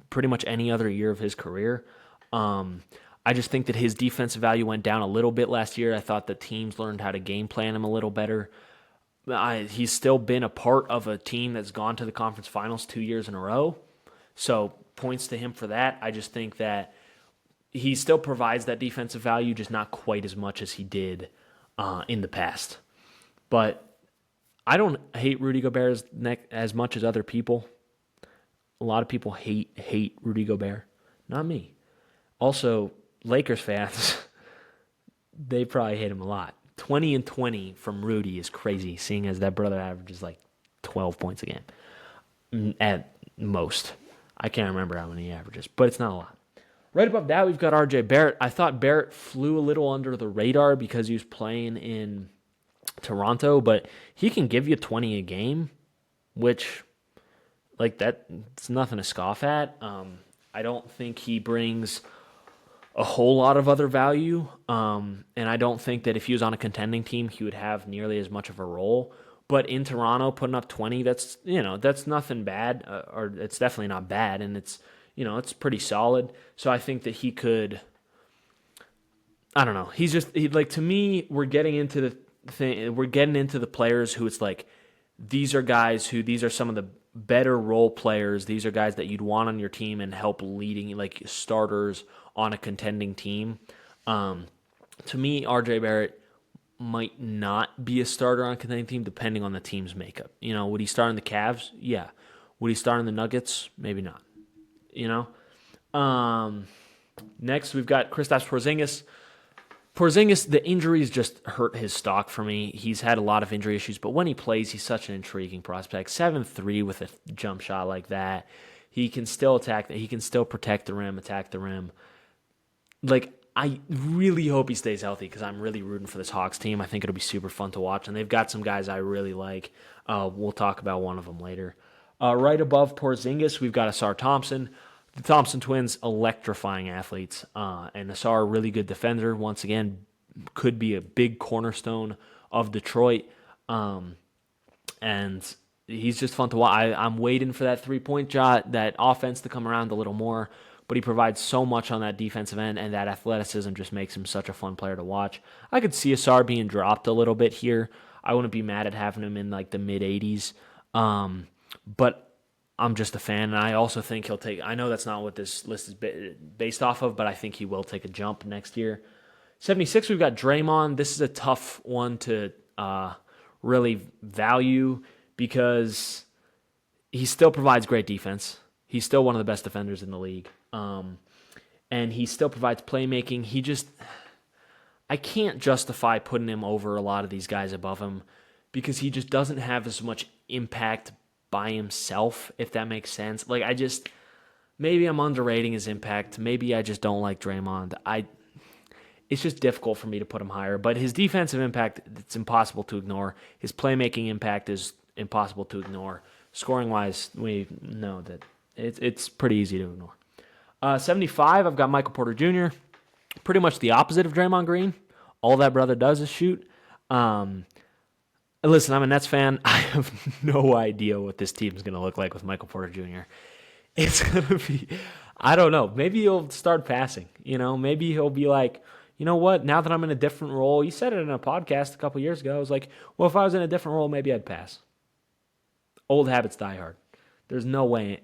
pretty much any other year of his career. I just think that his defensive value went down a little bit last year. I thought the teams learned how to game plan him a little better. He's still been a part of a team that's gone to the conference finals 2 years in a row. So points to him for that. I just think that he still provides that defensive value, just not quite as much as he did in the past. But I don't hate Rudy Gobert as much as other people. A lot of people hate Rudy Gobert. Not me. Also, Lakers fans, they probably hate him a lot. 20 and 20 from Rudy is crazy, seeing as that brother averages like 12 points a game at most. I can't remember how many he averages, but it's not a lot. Right above that, we've got RJ Barrett. I thought Barrett flew a little under the radar because he was playing in Toronto, but he can give you 20 a game, which, like, it's nothing to scoff at. I don't think he brings a whole lot of other value, and I don't think that if he was on a contending team, he would have nearly as much of a role. But in Toronto, putting up 20, that's nothing bad, or it's definitely not bad, and it's pretty solid. So I think that he could. I don't know. To me, we're getting into the thing. We're getting into the players who it's like, these are some of the better role players. These are guys that you'd want on your team and help leading, like, starters on a contending team. To me, RJ Barrett might not be a starter on a contending team depending on the team's makeup. Would he start in the Cavs? Yeah. Would he start in the Nuggets? Maybe not. Next, we've got Kristaps Porzingis. Porzingis, the injuries just hurt his stock for me. He's had a lot of injury issues, but when he plays, he's such an intriguing prospect. 7'3" with a jump shot like that. He can still attack. He can still protect the rim, attack the rim. Like, I really hope he stays healthy because I'm really rooting for this Hawks team. I think it'll be super fun to watch, and they've got some guys I really like. We'll talk about one of them later. Right above Porzingis, we've got Asar Thompson. The Thompson twins, electrifying athletes, and Asar, really good defender. Once again, could be a big cornerstone of Detroit. And he's just fun to watch. I'm waiting for that 3-point shot, that offense to come around a little more, but he provides so much on that defensive end, and that athleticism just makes him such a fun player to watch. I could see Asar being dropped a little bit here. I wouldn't be mad at having him in like the mid 80s, but I'm just a fan, and I also think he'll take. I know that's not what this list is based off of, but I think he will take a jump next year. 76, we've got Draymond. This is a tough one to really value because he still provides great defense. He's still one of the best defenders in the league. And he still provides playmaking. I can't justify putting him over a lot of these guys above him because he just doesn't have as much impact by himself, if that makes sense. Like, maybe I'm underrating his impact. Maybe I just don't like Draymond. It's just difficult for me to put him higher. But his defensive impact, it's impossible to ignore. His playmaking impact is impossible to ignore. Scoring-wise, we know that it's pretty easy to ignore. 75, I've got Michael Porter Jr., pretty much the opposite of Draymond Green. All that brother does is shoot. Listen, I'm a Nets fan. I have no idea what this team is going to look like with Michael Porter Jr. It's going to be, I don't know. Maybe he'll start passing. Maybe he'll be like, you know what? Now that I'm in a different role, you said it in a podcast a couple years ago. I was like, well, if I was in a different role, maybe I'd pass. Old habits die hard. There's no way.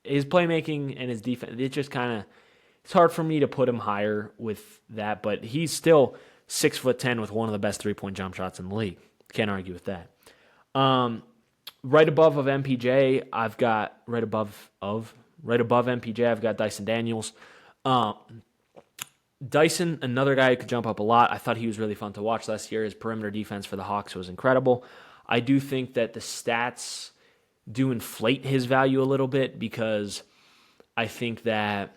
His playmaking and his defense, it's hard for me to put him higher with that, but he's still 6'10" with one of the best 3-point jump shots in the league. Can't argue with that. Right above MPJ, I've got right above MPJ, I've got Dyson Daniels. Dyson, another guy who could jump up a lot. I thought he was really fun to watch last year. His perimeter defense for the Hawks was incredible. I do think that the stats do inflate his value a little bit because I think that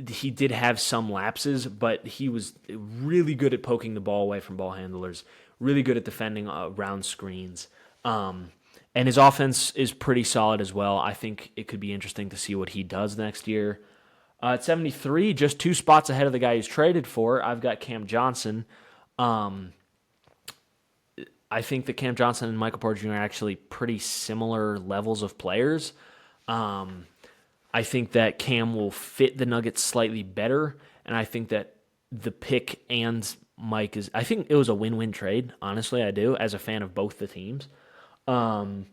he did have some lapses, but he was really good at poking the ball away from ball handlers, really good at defending around screens. And his offense is pretty solid as well. I think it could be interesting to see what he does next year. At 73, just 2 spots ahead of the guy he's traded for, I've got Cam Johnson. I think that Cam Johnson and Michael Porter Jr. are actually pretty similar levels of players. I think that Cam will fit the Nuggets slightly better, and I think that the pick and Mike I think it was a win-win trade, honestly, I do, as a fan of both the teams. Cam,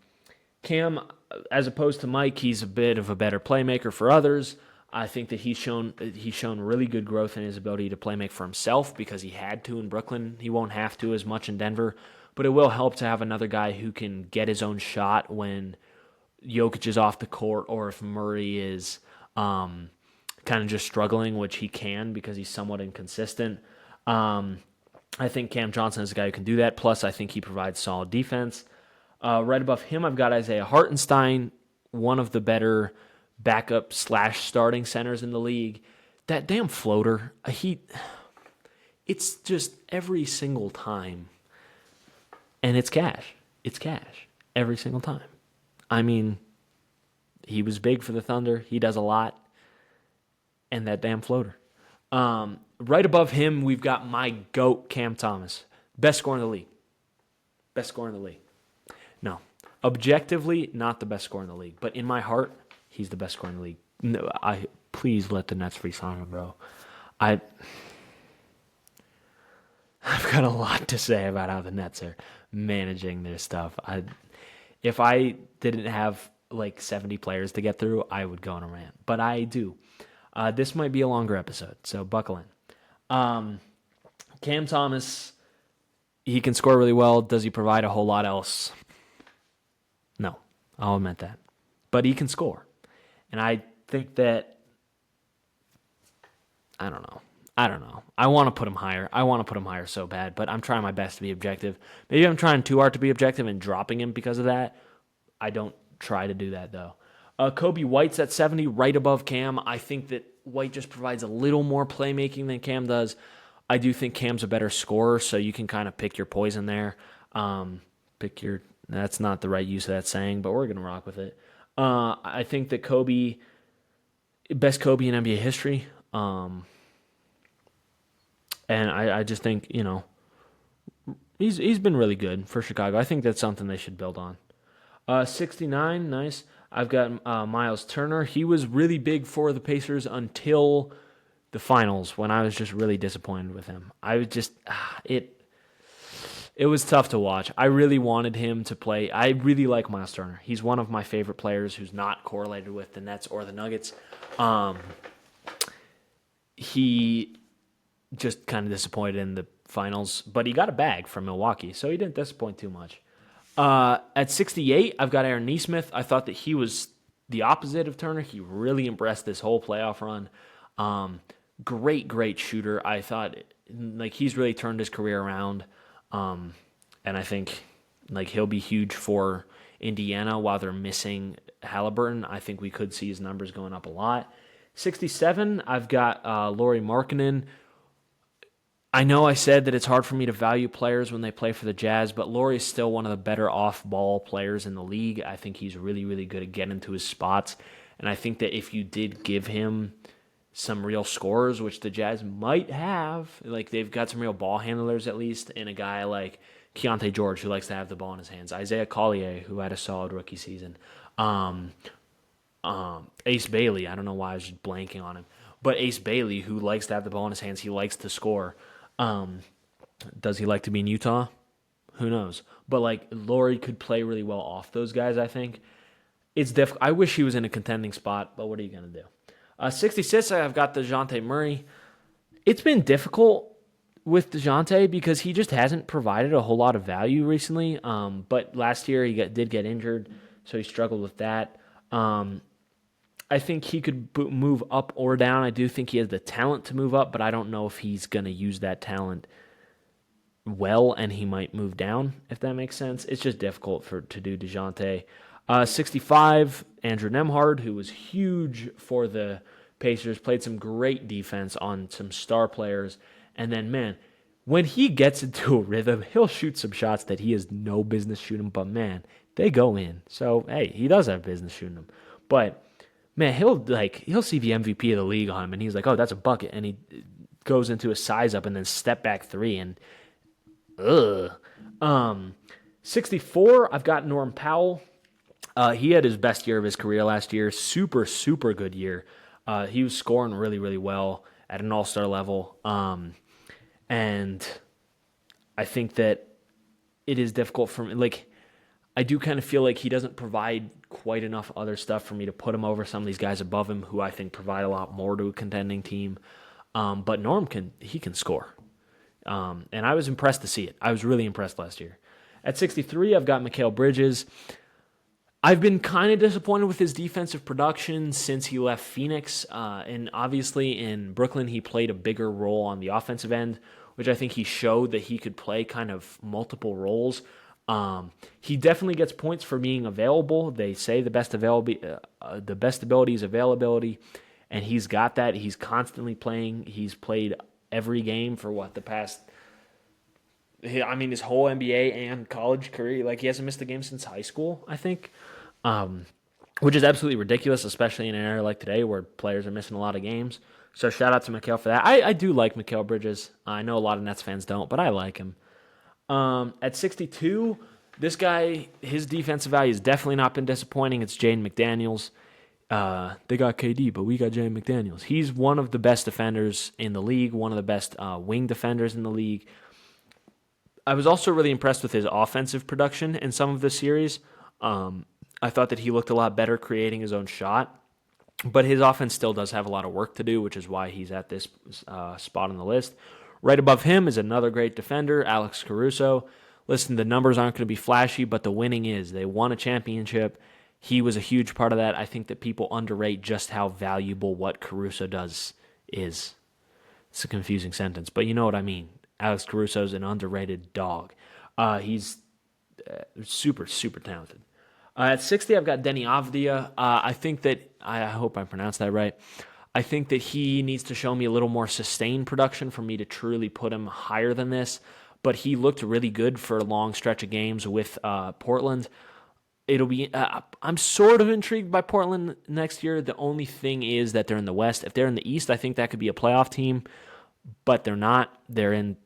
as opposed to Mike, he's a bit of a better playmaker for others. I think that he's shown really good growth in his ability to play make for himself because he had to in Brooklyn. He won't have to as much in Denver, but it will help to have another guy who can get his own shot when Jokic is off the court or if Murray is kind of just struggling, which he can because he's somewhat inconsistent. I think Cam Johnson is a guy who can do that. Plus, I think he provides solid defense. Right above him, I've got Isaiah Hartenstein, one of the better backup / starting centers in the league. That damn floater, it's just every single time. And it's cash. It's cash every single time. I mean, he was big for the Thunder. He does a lot. And that damn floater. Right above him, we've got my GOAT, Cam Thomas. Best scorer in the league. Best scorer in the league. No. Objectively, not the best scorer in the league. But in my heart, he's the best scorer in the league. No, please let the Nets re-sign him, bro. I've got a lot to say about how the Nets are managing their stuff. If I didn't have like 70 players to get through, I would go on a rant. But I do. This might be a longer episode, so buckle in. Cam Thomas, he can score really well. Does he provide a whole lot else? No, I'll admit that. But he can score. And I think that, I don't know. I want to put him higher. So bad, but I'm trying my best to be objective. Maybe I'm trying too hard to be objective and dropping him because of that. I don't try to do that, though. Kobe White's at 70, right above Cam. I think that White just provides a little more playmaking than Cam does. I do think Cam's a better scorer, so you can kind of pick your poison there. That's not the right use of that saying, but we're going to rock with it. I think that Kobe, best Kobe in NBA history. And I just think, He's been really good for Chicago. I think that's something they should build on. 69, nice. I've got Miles Turner. He was really big for the Pacers until the finals when I was just really disappointed with him. I was just it was tough to watch. I really wanted him to play. I really like Miles Turner. He's one of my favorite players who's not correlated with the Nets or the Nuggets. He just kind of disappointed in the finals, but he got a bag from Milwaukee, so he didn't disappoint too much. At 68, I've got Aaron Nesmith. I thought that he was the opposite of Turner. He really impressed this whole playoff run. Great shooter. I thought like he's really turned his career around. And I think like he'll be huge for Indiana while they're missing Halliburton. I think we could see his numbers going up a lot. 67, I've got Lauri Markkanen. I know I said that it's hard for me to value players when they play for the Jazz, but Lauri is still one of the better off-ball players in the league. I think he's really good at getting to his spots, and I think that if you did give him some real scorers, which the Jazz might have, like they've got some real ball handlers at least, and a guy like Keontae George who likes to have the ball in his hands, Isaiah Collier who had a solid rookie season, Ace Bailey, I don't know why I was just blanking on him, but Ace Bailey who likes to have the ball in his hands, he likes to score. Does he like to be in Utah? Who knows? But like Lauri could play really well off those guys. I think it's difficult. I wish he was in a contending spot, but what are you gonna do? 66. I've got DeJounte Murray. It's been difficult with DeJounte because he just hasn't provided a whole lot of value recently. But last year he did get injured, so he struggled with that. I think he could move up or down. I do think he has the talent to move up, but I don't know if he's going to use that talent well, and he might move down, if that makes sense. It's just difficult to do DeJounte. 65, Andrew Nembhard, who was huge for the Pacers, played some great defense on some star players. And then, man, when he gets into a rhythm, he'll shoot some shots that he has no business shooting, but, man, they go in. So, hey, he does have business shooting them. But man, he'll see the MVP of the league on him, and he's like, "Oh, that's a bucket," and he goes into a size up and then step back three, and 64. I've got Norm Powell. He had his best year of his career last year. Super good year. He was scoring really well at an all-star level, and I think that it is difficult for me. Like, I do kind of feel like he doesn't provide quite enough other stuff for me to put him over some of these guys above him who I think provide a lot more to a contending team. But Norm can score. And I was impressed to see it. I was really impressed last year. At 63, I've got Mikal Bridges. I've been kind of disappointed with his defensive production since he left Phoenix. And obviously in Brooklyn, he played a bigger role on the offensive end, which I think he showed that he could play kind of multiple roles. He definitely gets points for being available. They say the best ability is availability, and he's got that. He's constantly playing. He's played every game for his whole NBA and college career. Like, he hasn't missed a game since high school, I think, which is absolutely ridiculous, especially in an era like today where players are missing a lot of games. So shout out to Mikal for that. I do like Mikal Bridges. I know a lot of Nets fans don't, but I like him. At 62, this guy, his defensive value has definitely not been disappointing. It's Jaden McDaniels. They got KD, but we got Jaden McDaniels. He's one of the best defenders in the league, one of the best wing defenders in the league. I was also really impressed with his offensive production in some of the series. I thought that he looked a lot better creating his own shot, but his offense still does have a lot of work to do, which is why he's at this spot on the list. Right above him is another great defender, Alex Caruso. Listen, the numbers aren't going to be flashy, but the winning is. They won a championship. He was a huge part of that. I think that people underrate just how valuable what Caruso does is. It's a confusing sentence, but you know what I mean. Alex Caruso is an underrated dog. He's super talented. At 60, I've got Denny Avdia. I think that, I hope I pronounced that right. I think that he needs to show me a little more sustained production for me to truly put him higher than this. But he looked really good for a long stretch of games with Portland. I'm sort of intrigued by Portland next year. The only thing is that they're in the West. If they're in the East, I think that could be a playoff team. But they're not. They're in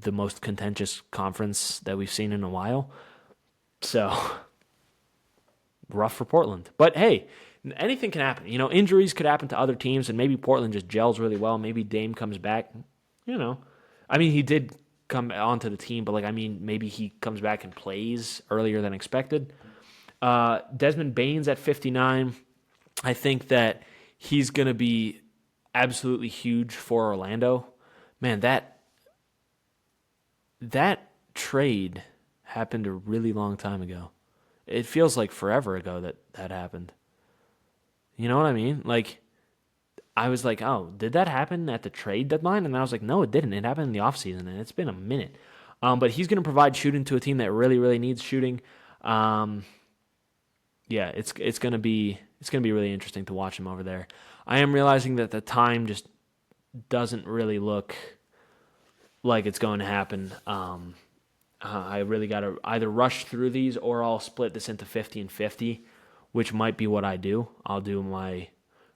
the most contentious conference that we've seen in a while. So rough for Portland. But hey, anything can happen. Injuries could happen to other teams, and maybe Portland just gels really well. Maybe Dame comes back. He did come onto the team, but maybe he comes back and plays earlier than expected. Desmond Baines at 59. I think that he's going to be absolutely huge for Orlando. Man, that trade happened a really long time ago. It feels like forever ago that happened. You know what I mean? I was like, oh, did that happen at the trade deadline? And I was like, no, it didn't. It happened in the offseason, and it's been a minute. But he's going to provide shooting to a team that really, really needs shooting. It's going to be really interesting to watch him over there. I am realizing that the time just doesn't really look like it's going to happen. I really got to either rush through these or I'll split this into 50 and 50, which might be what I do. I'll do my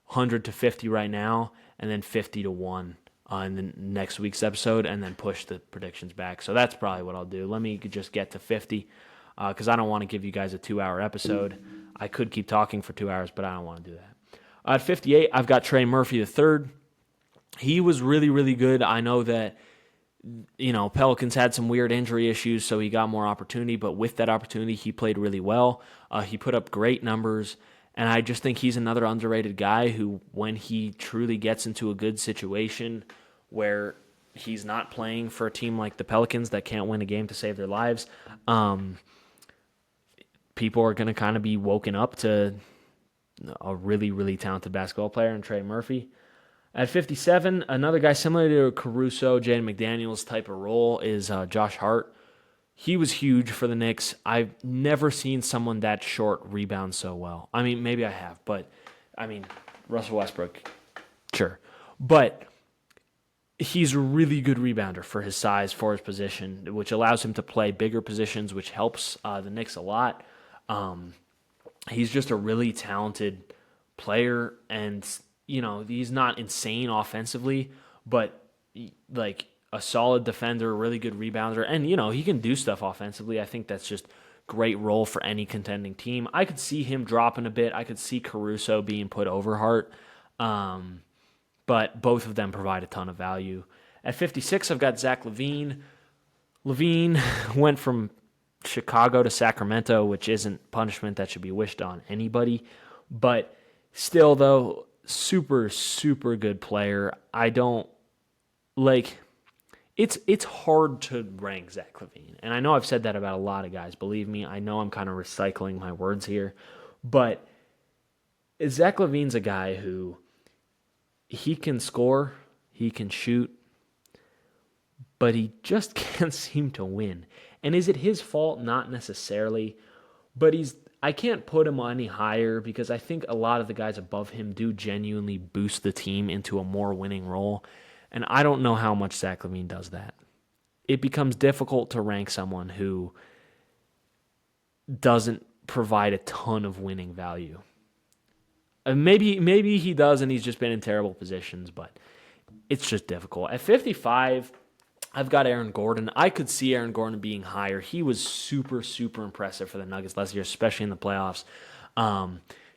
100 to 50 right now and then 50 to 1 in the next week's episode and then push the predictions back. So that's probably what I'll do. Let me just get to 50 because I don't want to give you guys a 2-hour episode. I could keep talking for 2 hours, but I don't want to do that. At 58, I've got Trey Murphy III. He was really, really good. I know that Pelicans had some weird injury issues, so he got more opportunity, but with that opportunity, he played really well. He put up great numbers, and I just think he's another underrated guy who, when he truly gets into a good situation where he's not playing for a team like the Pelicans that can't win a game to save their lives, people are going to kind of be woken up to a really, really talented basketball player in Trey Murphy. At 57, another guy similar to Caruso, Jaden McDaniels type of role is Josh Hart. He was huge for the Knicks. I've never seen someone that short rebound so well. Maybe I have, but Russell Westbrook, sure. But he's a really good rebounder for his size, for his position, which allows him to play bigger positions, which helps the Knicks a lot. He's just a really talented player, and he's not insane offensively, but a solid defender, a really good rebounder, and he can do stuff offensively. I think that's just great role for any contending team. I could see him dropping a bit. I could see Caruso being put over Hart, but both of them provide a ton of value. At 56, I've got Zach LaVine. LaVine went from Chicago to Sacramento, which isn't punishment that should be wished on anybody, but still, though, super, super good player. I don't it's hard to rank Zach LaVine. And I know I've said that about a lot of guys. Believe me, I know I'm kind of recycling my words here. But Zach LaVine's a guy who he can score, he can shoot, but he just can't seem to win. And is it his fault? Not necessarily. But I can't put him any higher because I think a lot of the guys above him do genuinely boost the team into a more winning role. And I don't know how much Zach LaVine does that. It becomes difficult to rank someone who doesn't provide a ton of winning value. Maybe he does and he's just been in terrible positions, but it's just difficult. At 55, I've got Aaron Gordon. I could see Aaron Gordon being higher. He was super, super impressive for the Nuggets last year, especially in the playoffs.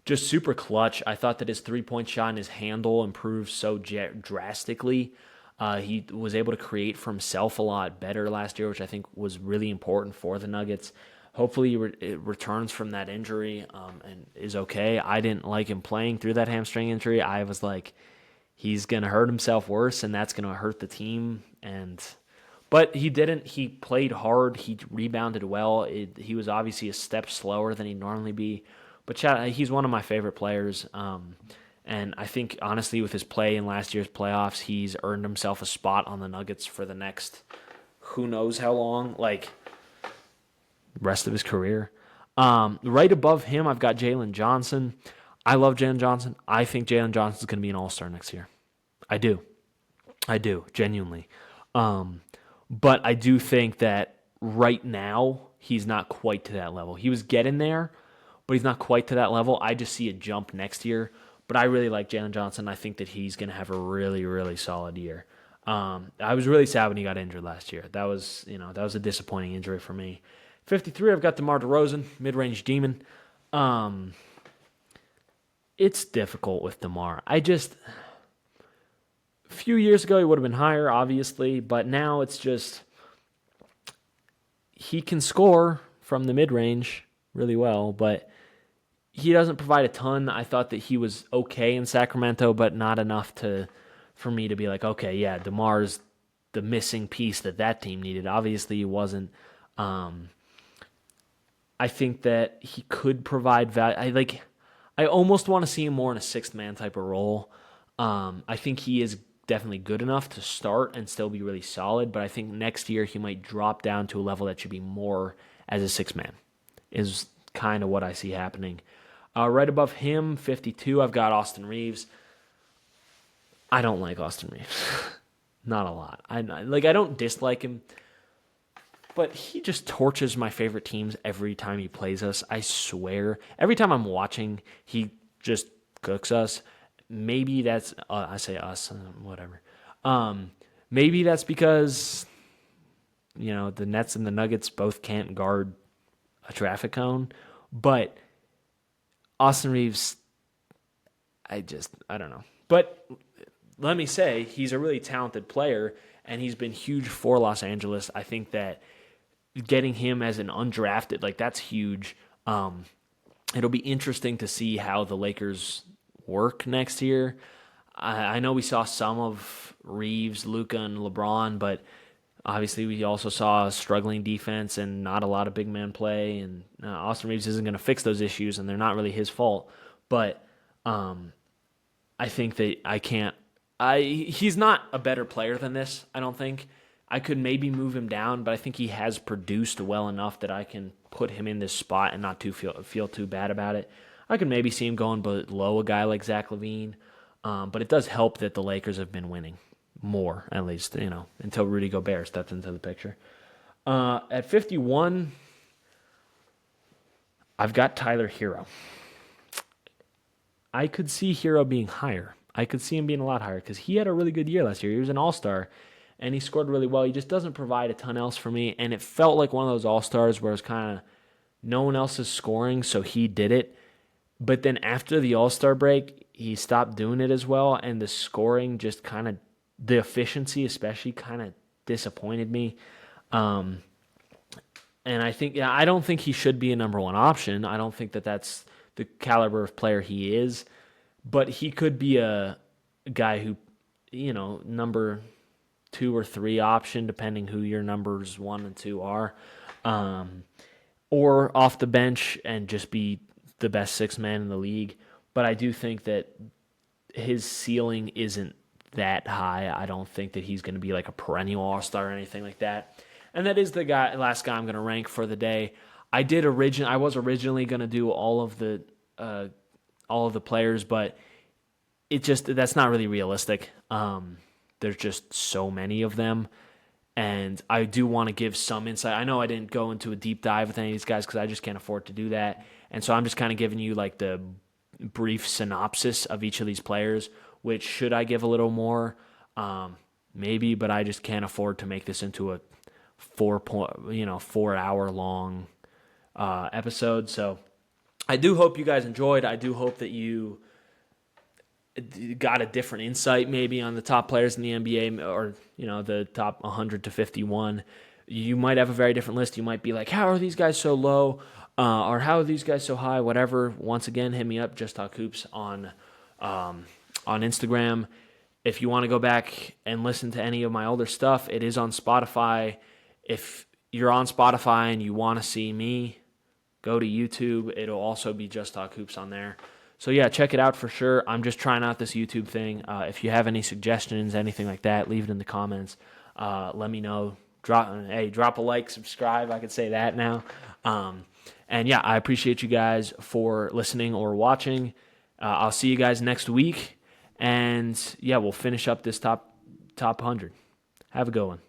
Just super clutch. I thought that his three-point shot and his handle improved so drastically. He was able to create for himself a lot better last year, which I think was really important for the Nuggets. Hopefully it returns from that injury and is okay. I didn't like him playing through that hamstring injury. I was like, he's going to hurt himself worse, and that's going to hurt the team. But he didn't. He played hard. He rebounded well. He was obviously a step slower than he'd normally be. But he's one of my favorite players. And I think, honestly, with his play in last year's playoffs, he's earned himself a spot on the Nuggets for the next who knows how long, rest of his career. Right above him, I've got Jalen Johnson. I love Jalen Johnson. I think Jalen Johnson's going to be an all-star next year. I do, genuinely. But I do think that right now, he's not quite to that level. He was getting there, but he's not quite to that level. I just see a jump next year. But I really like Jalen Johnson. I think that he's going to have a really, really solid year. I was really sad when he got injured last year. That was a disappointing injury for me. 53, I've got DeMar DeRozan, mid-range demon. It's difficult with DeMar. A few years ago he would have been higher, obviously, but now it's just he can score from the mid-range really well, but he doesn't provide a ton. I thought that he was okay in Sacramento, but not enough for me to be like, okay, yeah, DeMar's the missing piece that team needed. Obviously, he wasn't. I think that he could provide value. I almost want to see him more in a sixth man type of role. I think he is definitely good enough to start and still be really solid, but I think next year he might drop down to a level that should be more as a sixth man, is kind of what I see happening. Right above him, 52, I've got Austin Reeves. I don't like Austin Reeves. Not a lot. I don't dislike him, but he just torches my favorite teams every time he plays us. I swear. Every time I'm watching, he just cooks us. Maybe that's, I say us, whatever. Maybe that's because, the Nets and the Nuggets both can't guard a traffic cone. But Austin Reeves, I don't know. But let me say, he's a really talented player, and he's been huge for Los Angeles. I think that getting him as an undrafted, that's huge. It'll be interesting to see how the Lakers work next year. I know we saw some of Reeves, Luka, and LeBron, but obviously we also saw a struggling defense and not a lot of big man play, and Austin Reeves isn't going to fix those issues, and they're not really his fault. But I think that he's not a better player than this, I don't think. I could maybe move him down, but I think he has produced well enough that I can put him in this spot and not feel too bad about it. I could maybe see him going below a guy like Zach LaVine, but it does help that the Lakers have been winning more, at least, until Rudy Gobert stepped into the picture. At 51, I've got Tyler Hero. I could see Hero being higher. I could see him being a lot higher because he had a really good year last year. He was an all-star, and he scored really well. He just doesn't provide a ton else for me, and it felt like one of those all-stars where it's kind of no one else is scoring, so he did it. But then after the all-star break, he stopped doing it as well, and the scoring just kind of, the efficiency especially, kind of disappointed me. And I don't think he should be a number one option. I don't think that that's the caliber of player he is. But he could be a guy who, number 2 or 3 option, depending who your numbers 1 and 2 are. Or off the bench and just be the best sixth man in the league. But I do think that his ceiling isn't that high. I don't think that he's going to be like a perennial all-star or anything like that. And that is the last guy I'm going to rank for the day. I was originally going to do all of the players, but that's not really realistic. There's just so many of them, and I do want to give some insight. I know I didn't go into a deep dive with any of these guys because I just can't afford to do that, and so I'm just kind of giving you like the brief synopsis of each of these players. Which, should I give a little more? Maybe, but I just can't afford to make this into a 4 hour long episode. So I do hope you guys enjoyed. I do hope that you got a different insight maybe on the top players in the NBA, or the top 100 to 51. You might have a very different list. You might be like, how are these guys so low? Or how are these guys so high? Whatever. Once again, hit me up, Just Talk Hoops on Instagram. If you want to go back and listen to any of my older stuff, it is on Spotify. If you're on Spotify and you want to see me, go to YouTube. It'll also be Just Talk Hoops on there. So yeah, check it out for sure. I'm just trying out this YouTube thing. If you have any suggestions, anything like that, leave it in the comments. Let me know. Drop a like, subscribe. I could say that now. And yeah, I appreciate you guys for listening or watching. I'll see you guys next week. And yeah, we'll finish up this top 100. Have a good one.